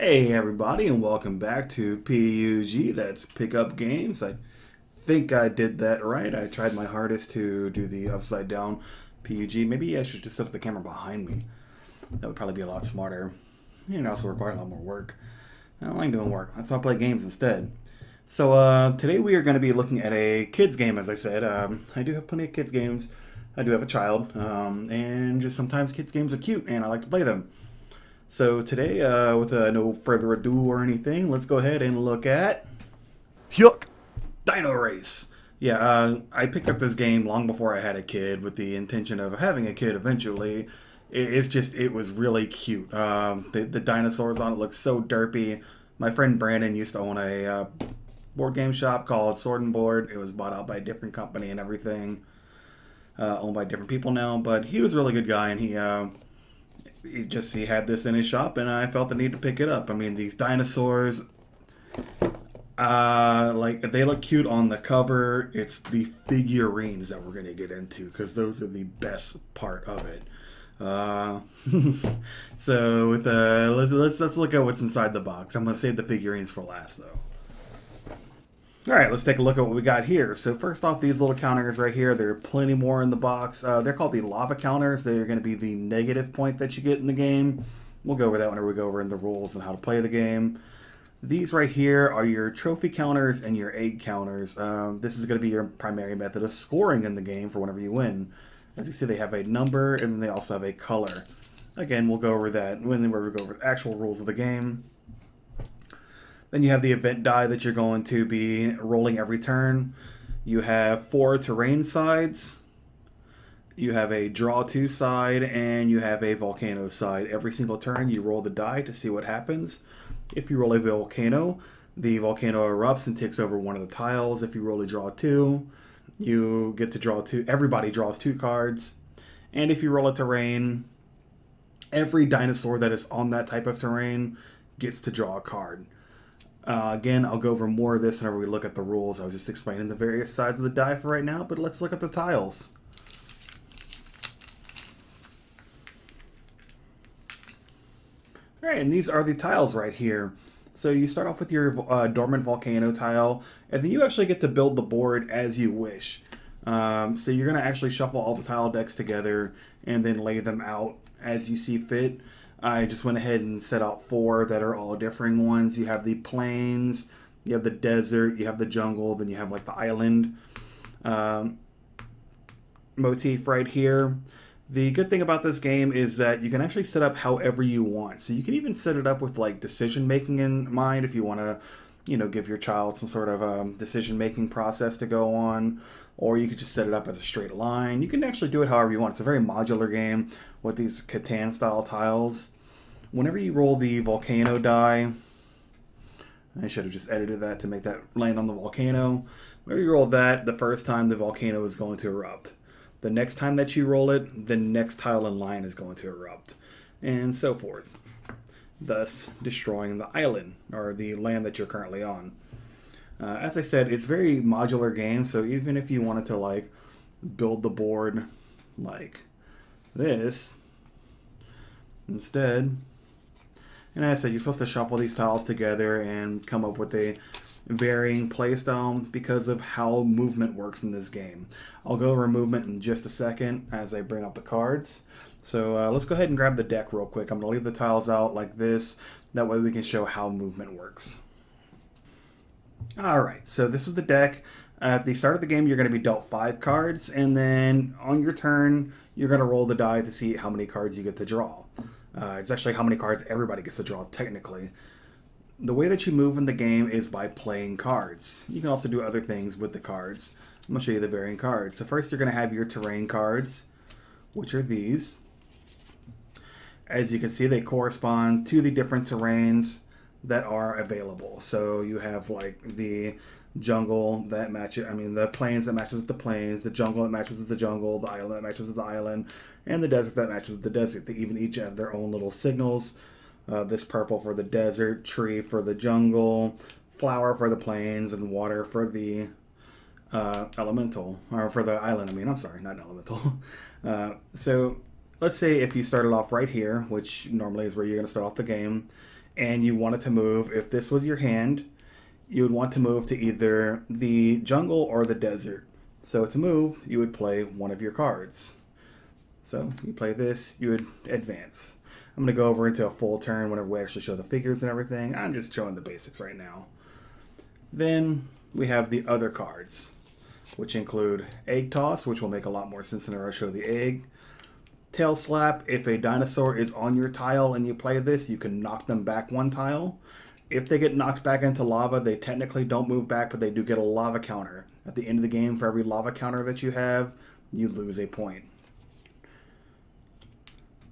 Hey everybody, and welcome back to P.U.G. That's Pick Up Games. I think I did that right. I tried my hardest to do the upside down P.U.G. Maybe I should just set up the camera behind me. That would probably be a lot smarter. And also require a lot more work. I don't like doing work. That's why I play games instead. So today we are going to be looking at a kids game, as I said. I do have plenty of kids games. I do have a child, and just sometimes kids games are cute, and I like to play them. So today, with no further ado or anything, let's go ahead and look at Yuck! Dino Race. Yeah, I picked up this game long before I had a kid with the intention of having a kid eventually. It was really cute. The dinosaurs on it look so derpy. My friend Brandon used to own a board game shop called Sword and Board. It was bought out by a different company and everything. Owned by different people now, but he was a really good guy, and he had this in his shop, and I felt the need to pick it up. I mean, these dinosaurs, they look cute on the cover. It's the figurines that we're gonna get into because those are the best part of it. So let's look at what's inside the box. I'm gonna save the figurines for last though. All right, let's take a look at what we got here. So first off, these little counters right here, there are plenty more in the box. They're called the lava counters. They're going to be the negative point that you get in the game. We'll go over that whenever we go over in the rules and how to play the game. These right here are your trophy counters and your egg counters. This is going to be your primary method of scoring in the game for whenever you win. As you see, they have a number and they also have a color. Again, we'll go over that when we go over the actual rules of the game. Then you have the event die that you're going to be rolling every turn. You have 4 terrain sides. You have a draw 2 side, and you have a volcano side. Every single turn you roll the die to see what happens. If you roll a volcano, the volcano erupts and takes over one of the tiles. If you roll a draw 2, you get to draw 2. Everybody draws 2 cards. And if you roll a terrain, every dinosaur that is on that type of terrain gets to draw a card. Again, I'll go over more of this whenever we look at the rules. I was just explaining the various sides of the die for right now, but let's look at the tiles. Alright, and these are the tiles right here. So you start off with your dormant volcano tile, and then you actually get to build the board as you wish. So you're going to actually shuffle all the tile decks together and then lay them out as you see fit. I just went ahead and set out 4 that are all differing ones. You have the plains, you have the desert, you have the jungle, then you have like the island motif right here. The good thing about this game is that you can actually set up however you want. So you can even set it up with like decision making in mind if you want to, give your child some sort of decision making process to go on. Or you could just set it up as a straight line. You can actually do it however you want. It's a very modular game with these Catan style tiles. Whenever you roll the volcano die, I should have just edited that to make that land on the volcano. Whenever you roll that, the first time the volcano is going to erupt. The next time that you roll it, the next tile in line is going to erupt. And so forth. Thus destroying the island, or the land that you're currently on. As I said, it's a very modular game, so even if you wanted to like build the board like this instead, and as I said, you're supposed to shuffle these tiles together and come up with a varying playstyle because of how movement works in this game. I'll go over movement in just a second as I bring up the cards. So let's go ahead and grab the deck real quick. I'm going to leave the tiles out like this. That way we can show how movement works. Alright, so this is the deck. At the start of the game, you're going to be dealt 5 cards, and then on your turn, you're going to roll the die to see how many cards you get to draw. It's actually how many cards everybody gets to draw, technically. The way that you move in the game is by playing cards. You can also do other things with the cards. I'm going to show you the varying cards. So first, you're going to have your terrain cards, which are these. As you can see, they correspond to the different terrains that are available. So you have like the jungle that matches, the plains that matches with the plains, the jungle that matches with the jungle, the island that matches with the island, and the desert that matches with the desert. They even each have their own little signals. This purple for the desert, tree for the jungle, flower for the plains, and water for the elemental, or for the island. I'm sorry, not elemental. So let's say if you started off right here, which normally is where you're going to start off the game, and you wanted to move, if this was your hand, you would want to move to either the jungle or the desert. So to move, you would play one of your cards. So you play this, you would advance. I'm going to go over into a full turn whenever we actually show the figures and everything. I'm just showing the basics right now. Then we have the other cards, which include Egg Toss, which will make a lot more sense whenever I show the egg. Tail Slap, if a dinosaur is on your tile and you play this, you can knock them back one tile. If they get knocked back into lava, they technically don't move back, but they do get a lava counter. At the end of the game, for every lava counter that you have, you lose a point.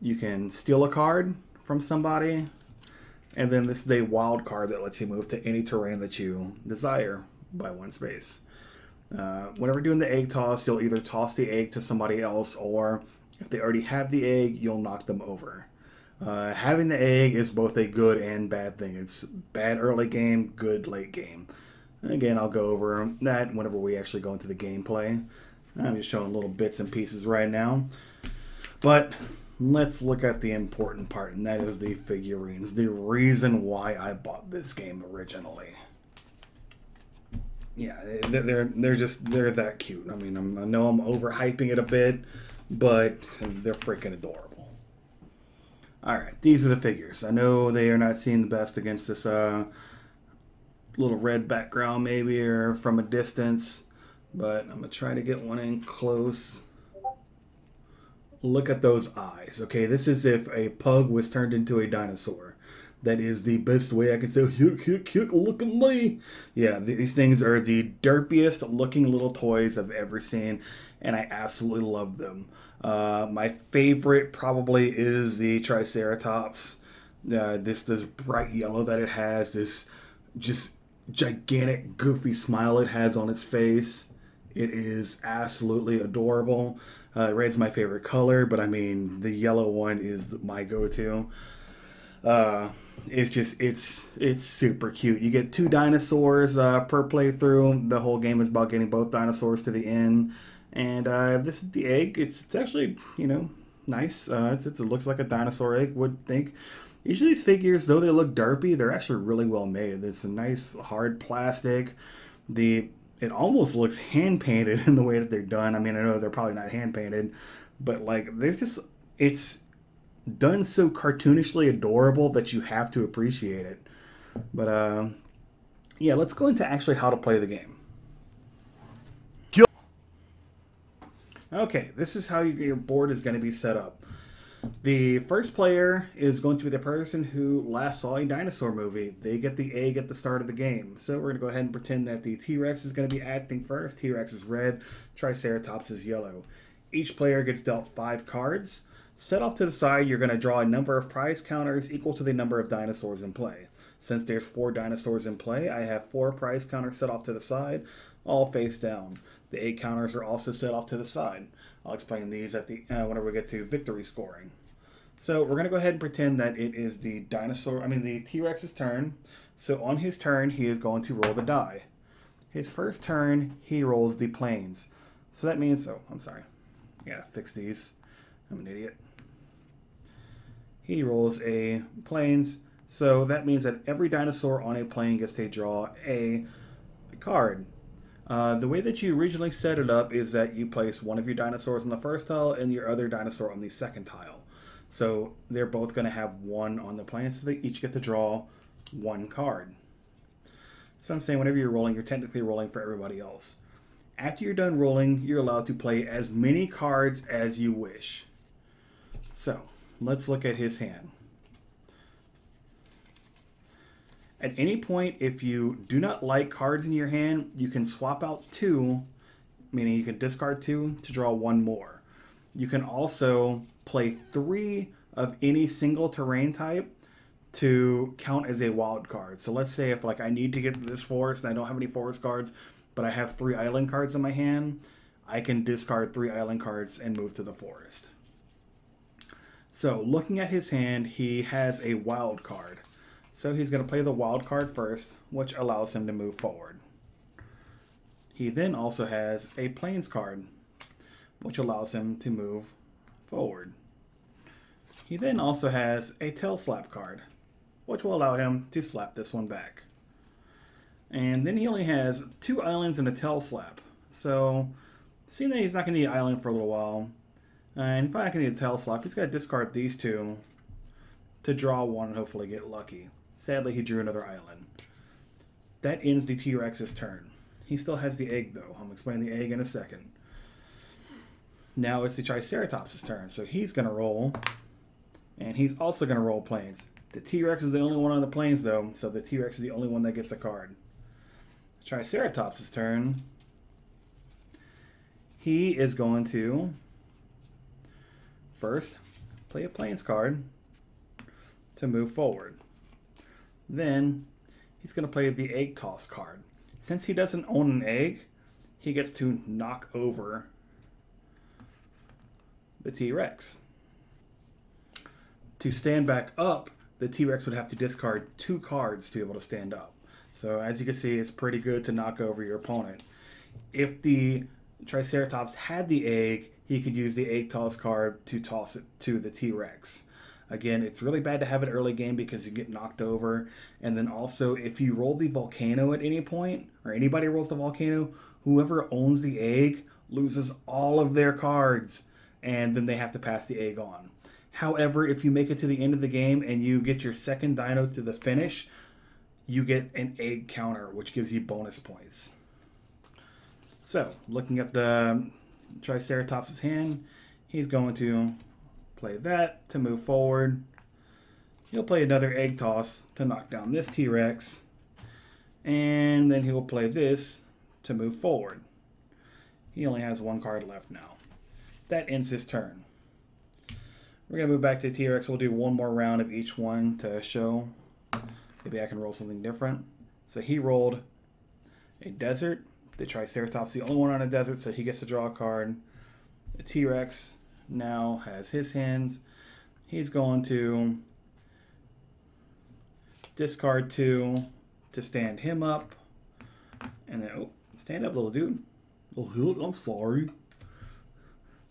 You can steal a card from somebody, and then this is a wild card that lets you move to any terrain that you desire by one space. Whenever doing the egg toss, you'll either toss the egg to somebody else, or if they already have the egg, you'll knock them over. Having the egg is both a good and bad thing. It's bad early game, good late game. Again, I'll go over that whenever we actually go into the gameplay. I'm just showing little bits and pieces right now. But let's look at the important part, and that is the figurines. The reason why I bought this game originally. Yeah, they're that cute. I mean, I know I'm overhyping it a bit, but they're freaking adorable. Alright, these are the figures. I know they are not seeing the best against this little red background maybe, or from a distance, but I'm going to try to get one in close. Look at those eyes. Okay, this is if a pug was turned into a dinosaur. That is the best way I can say, look at me. Yeah, these things are the derpiest looking little toys I've ever seen, and I absolutely love them. My favorite probably is the Triceratops. This bright yellow that it has, this just gigantic goofy smile it has on its face. It is absolutely adorable. Red's my favorite color, but I mean the yellow one is my go-to. It's super cute. You get 2 dinosaurs per playthrough. The whole game is about getting both dinosaurs to the end. And this is the egg. It's actually, you know, nice. It looks like a dinosaur egg, would think. Usually these figures, though they look derpy, they're actually really well made. It's a nice hard plastic. It almost looks hand painted in the way that they're done. I mean, I know they're probably not hand painted, but like it's done so cartoonishly adorable that you have to appreciate it. But yeah, let's go into actually how to play the game. Okay, this is how your board is going to be set up. The first player is going to be the person who last saw a dinosaur movie. They get the egg at the start of the game. So we're going to go ahead and pretend that the T-Rex is going to be acting first. T-Rex is red, Triceratops is yellow. Each player gets dealt 5 cards. Set off to the side, you're going to draw a number of prize counters equal to the number of dinosaurs in play. Since there's 4 dinosaurs in play, I have 4 prize counters set off to the side, all face down. The egg counters are also set off to the side. I'll explain these at the whenever we get to victory scoring. So we're going to go ahead and pretend that it is the T-Rex's turn. So on his turn, he is going to roll the die. His first turn, he rolls the planes. So that means, I'm sorry. Yeah, fix these. I'm an idiot. He rolls a planes. So that means that every dinosaur on a plane gets to draw a card. The way that you originally set it up is that you place one of your dinosaurs on the first tile and your other dinosaur on the second tile. So they're both going to have 1 on the plane, so they each get to draw 1 card. So I'm saying whenever you're rolling, you're technically rolling for everybody else. After you're done rolling, you're allowed to play as many cards as you wish. So let's look at his hand. At any point, if you do not like cards in your hand, you can swap out 2, meaning you can discard 2 to draw 1 more. You can also play 3 of any single terrain type to count as a wild card. So let's say if like I need to get to this forest and I don't have any forest cards, but I have 3 island cards in my hand, I can discard 3 island cards and move to the forest. So looking at his hand, he has a wild card. So he's going to play the wild card first, which allows him to move forward. He then also has a plains card, which allows him to move forward. He then also has a tail slap card, which will allow him to slap this one back. And then he only has 2 islands and a tail slap. So, seeing that he's not going to need an island for a little while, and if I can need a tail slap, he's got to discard these 2 to draw 1 and hopefully get lucky. Sadly, he drew another island. That ends the T-Rex's turn. He still has the egg, though. I'm explaining the egg in a second. Now it's the Triceratops' turn, so he's going to roll, and he's also going to roll planes. The T-Rex is the only one on the planes, though, so the T-Rex is the only one that gets a card. Triceratops' turn. He is going to first play a planes card to move forward. Then he's going to play the egg toss card. Since he doesn't own an egg, he gets to knock over the T-Rex. To stand back up, the T-Rex would have to discard 2 cards to be able to stand up. So as you can see, it's pretty good to knock over your opponent. If the Triceratops had the egg, he could use the egg toss card to toss it to the T-Rex. Again, it's really bad to have it early game because you get knocked over. And then also, if you roll the volcano at any point, or anybody rolls the volcano, whoever owns the egg loses all of their cards, and then they have to pass the egg on. However, if you make it to the end of the game and you get your second dino to the finish, you get an egg counter, which gives you bonus points. So, looking at the Triceratops' hand, he's going to play that to move forward. He'll play another egg toss to knock down this T-Rex. And then he'll play this to move forward. He only has 1 card left now. That ends his turn. We're going to move back to the T-Rex. We'll do 1 more round of each one to show. Maybe I can roll something different. So he rolled a desert. The Triceratops is the only one on a desert, so he gets to draw a card. The T-Rex now has his hands. He's going to discard 2 to stand him up. And then, oh, stand up, little dude. Oh, look, I'm sorry.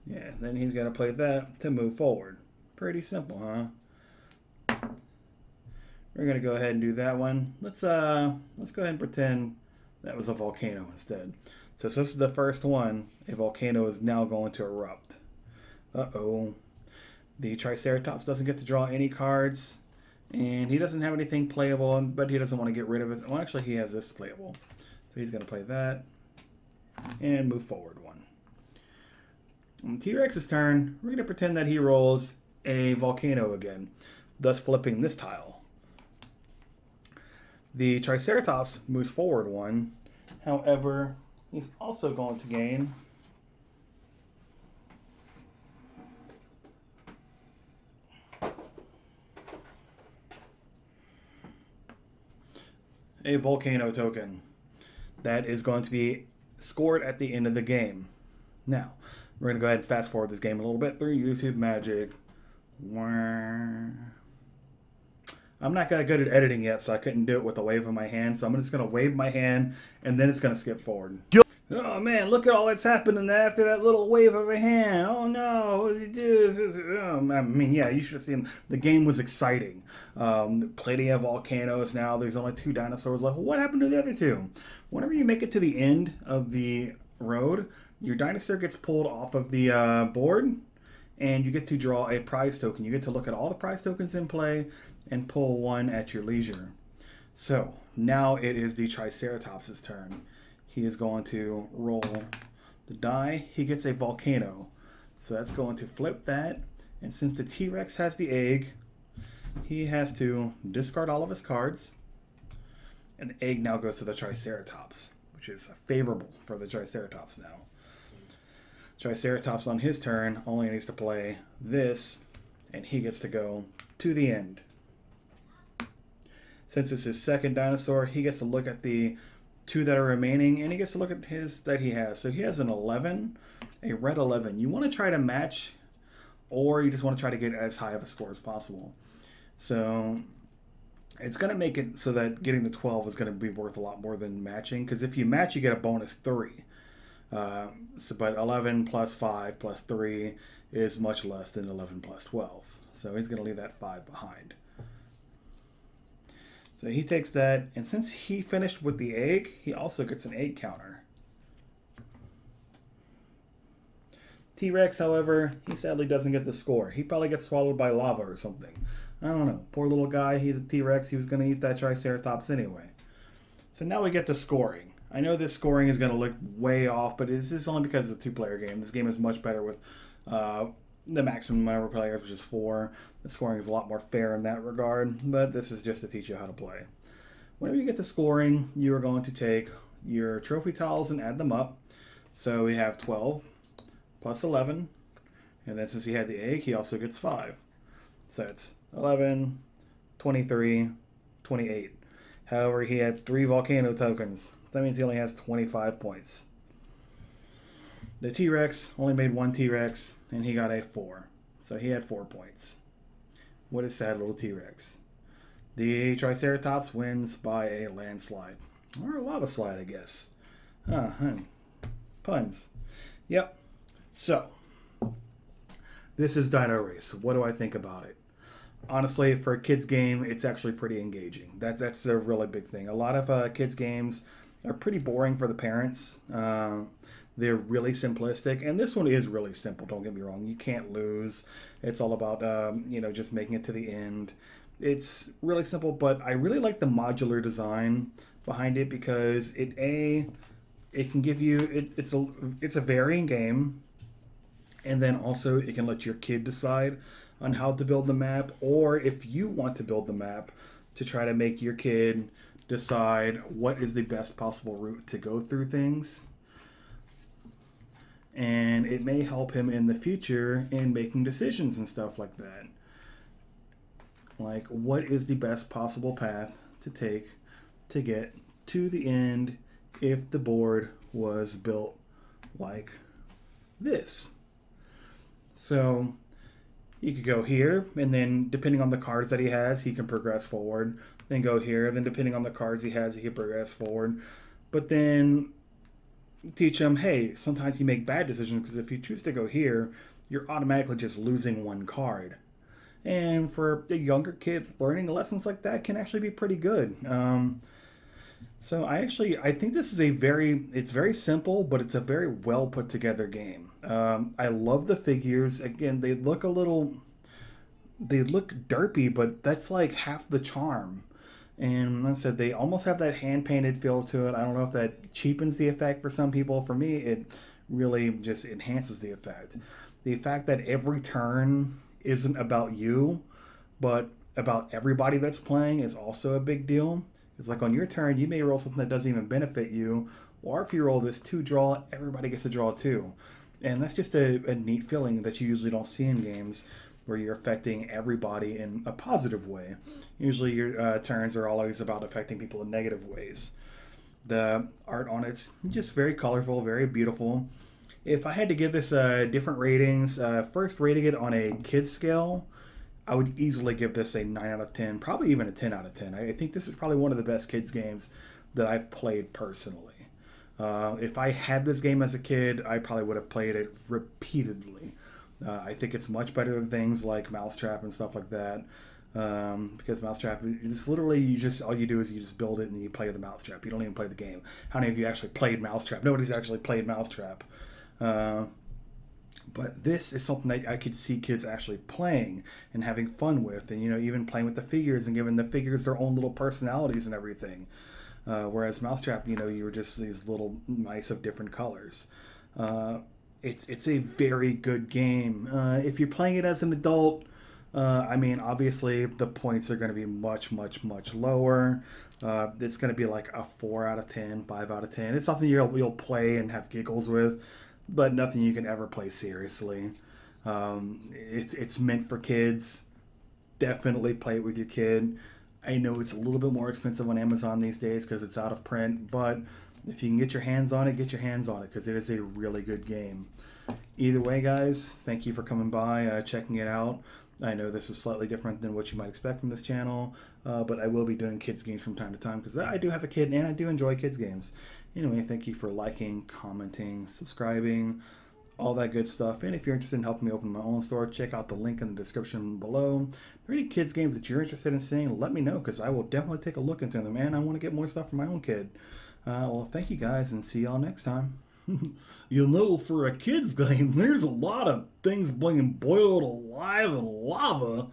Yeah, then he's going to play that to move forward. Pretty simple, huh? We're going to go ahead and do that one. Let's go ahead and pretend that was a volcano instead. So this is the first one. A volcano is now going to erupt. Uh-oh. The Triceratops doesn't get to draw any cards. And he doesn't have anything playable, but he doesn't want to get rid of it. Well, actually, he has this playable. So he's going to play that. And move forward 1. On T-Rex's turn, we're going to pretend that he rolls a volcano again, thus flipping this tile. The Triceratops moves forward 1. However, he's also going to gain a volcano token that is going to be scored at the end of the game. Now, we're going to go ahead and fast forward this game a little bit through YouTube magic. I'm not that good at editing yet, so I couldn't do it with a wave of my hand. So I'm just going to wave my hand, and then it's going to skip forward. Oh, man, look at all that's happening after that little wave of a hand. Oh, no. I mean, yeah, you should have seen. The game was exciting. Plenty of volcanoes now. There's only 2 dinosaurs left. What happened to the other 2? Whenever you make it to the end of the road, your dinosaur gets pulled off of the board, and you get to draw a prize token. You get to look at all the prize tokens in play and pull 1 at your leisure. So, now it is the Triceratops' turn. He is going to roll the die. He gets a volcano. So that's going to flip that. And since the T-Rex has the egg, he has to discard all of his cards. And the egg now goes to the Triceratops, which is favorable for the Triceratops now. Triceratops on his turn only needs to play this, and he gets to go to the end. Since it's his second dinosaur, he gets to look at the 2 that are remaining, and he gets to look at his that he has. So he has an 11, a red 11. You want to try to match, or you just want to try to get as high of a score as possible. So it's going to make it so that getting the 12 is going to be worth a lot more than matching, because if you match, you get a bonus 3. But 11 plus 5 plus 3 is much less than 11 plus 12. So he's going to leave that 5 behind. So he takes that, and since he finished with the egg, he also gets an egg counter. T-Rex, however, he sadly doesn't get the score. He probably gets swallowed by lava or something. I don't know. Poor little guy. He's a T-Rex. He was going to eat that Triceratops anyway. So now we get to scoring. I know this scoring is going to look way off, but this is only because it's a two-player game. This game is much better with the maximum number of players, which is 4. The scoring is a lot more fair in that regard, but this is just to teach you how to play. Whenever you get to scoring, you are going to take your trophy tiles and add them up. So we have 12 plus 11, and then since he had the egg, he also gets 5. So it's 11, 23, 28. However, he had 3 volcano tokens. That means he only has 25 points. The T-Rex only made 1 T-Rex, and he got a 4. So he had 4 points. What a sad little T-Rex. The Triceratops wins by a landslide. Or a lava slide, I guess. Puns. Yep. So, this is Dino Race. What do I think about it? Honestly, for a kids game, it's actually pretty engaging. That's a really big thing. A lot of kids games are pretty boring for the parents. They're really simplistic, and this one is really simple. Don't get me wrong. You can't lose. It's all about just making it to the end. It's really simple, but I really like the modular design behind it because it can give you it's a varying game, and then also it can let your kid decide on how to build the map, or if you want to build the map to try to make your kid decide what is the best possible route to go through things. And it may help him in the future in making decisions and stuff like that. Like, what is the best possible path to take to get to the end if the board was built like this? So he could go here, and then depending on the cards that he has, he can progress forward. Then go here, then depending on the cards he has, he can progress forward. But then teach him, hey, sometimes you make bad decisions because if you choose to go here, you're automatically just losing 1 card. And for a younger kid, learning lessons like that can actually be pretty good. So I think this is it's very simple, but it's a very well put together game. I love the figures. Again, they look derpy, but that's like half the charm. And like I said, they almost have that hand-painted feel to it. I don't know if that cheapens the effect for some people. For me, it really just enhances the effect. The fact that every turn isn't about you, but about everybody that's playing is also a big deal. It's like on your turn, you may roll something that doesn't even benefit you, or if you roll this 2 draw, everybody gets to draw 2. And that's just a neat feeling that you usually don't see in games where you're affecting everybody in a positive way. Usually your turns are always about affecting people in negative ways. The art on it's just very colorful, very beautiful. If I had to give this different ratings, first rating it on a kid's scale, I would easily give this a 9 out of 10, probably even a 10 out of 10. I think this is probably one of the best kids games that I've played personally. If I had this game as a kid, I probably would have played it repeatedly. I think it's much better than things like Mousetrap and stuff like that. Because Mousetrap is literally all you do is you just build it and you play the Mousetrap. You don't even play the game. How many of you actually played Mousetrap? Nobody's actually played Mousetrap. But this is something that I could see kids actually playing and having fun with, and even playing with the figures and giving the figures their own little personalities and everything. Whereas Mousetrap, you were just these little mice of different colors. It's a very good game. If you're playing it as an adult, obviously the points are going to be much, much, much lower. It's going to be like a 4 out of 10, 5 out of 10. It's something you'll play and have giggles with, but nothing you can ever play seriously. It's meant for kids. Definitely play it with your kid. I know it's a little bit more expensive on Amazon these days because it's out of print, but if you can get your hands on it, get your hands on it because it is a really good game. Either way, guys, thank you for coming by, checking it out. I know this is slightly different than what you might expect from this channel, but I will be doing kids games from time to time because I do have a kid and I do enjoy kids games. Anyway, thank you for liking, commenting, subscribing, all that good stuff. And if you're interested in helping me open my own store, check out the link in the description below. If there are any kids games that you're interested in seeing, let me know, because I will definitely take a look into them, and I want to get more stuff for my own kid. Well, thank you guys, and see y'all next time. You know, for a kids game, there's a lot of things being boiled alive in lava.